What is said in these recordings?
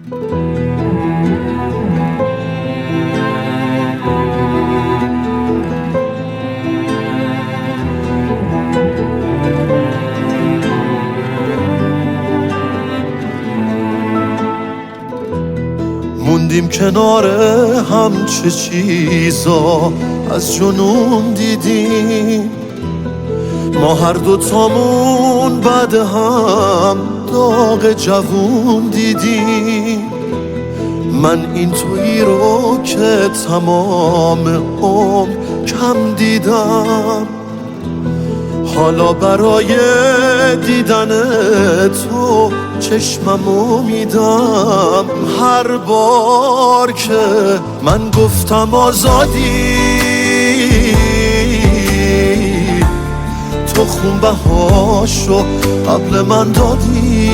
موندیم کنار هم، چه چیزا از جنون دیدیم. ما هر دوتامون بعد هم داغ جوون دیدیم. من این تویی رو که تمام عمر کم دیدم، حالا برای دیدن تو چشممو میدم. هر بار که من گفتم آزادی، تو خون بهاشو قبل من دادی.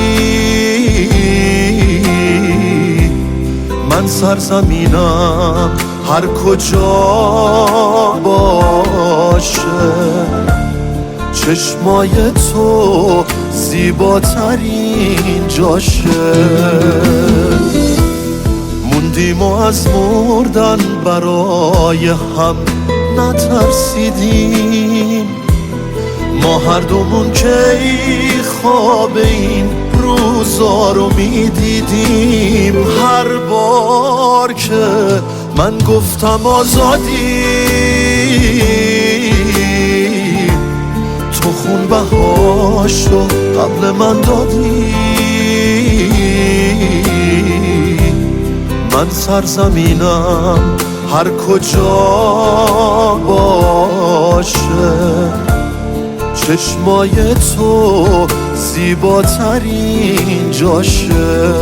من سرزمینم هر کجا باشه، چشمای تو زیباترین جاشه. موندیم و از مردن برای هم نترسیدیم. ما هر دومون که خواب این روزا رو میدیدیم. هر بار که من گفتم آزادی، تو خون بهاشو قبل من دادی. من سرزمینم هر کجا باشه، چشمای تو زیباترین جاشه.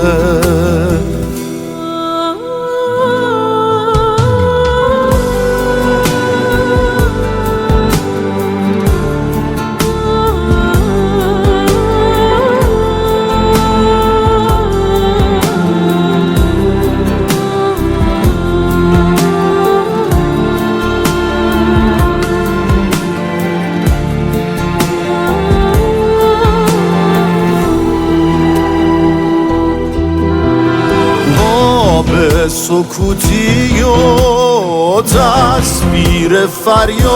به سکوتی و تصویر فریادی،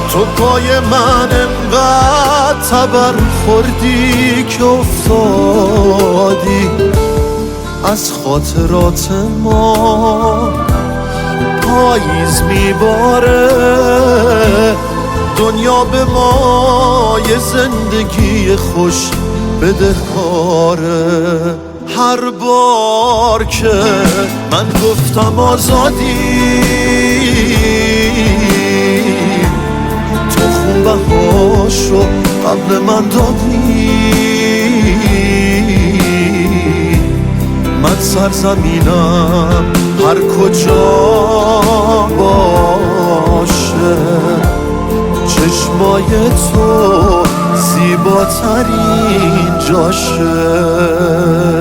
تو پای من انقدر تبر خوردی که افتادی. از خاطرات ما پاییز میباره، دنیا به ما یه زندگی خوش بدهکاره. هر بار که من گفتم آزادی، تو خون بهاشو قبل من دادی. من سرزمینم هر کجا باشه، چشمای تو زیباترین جاشه.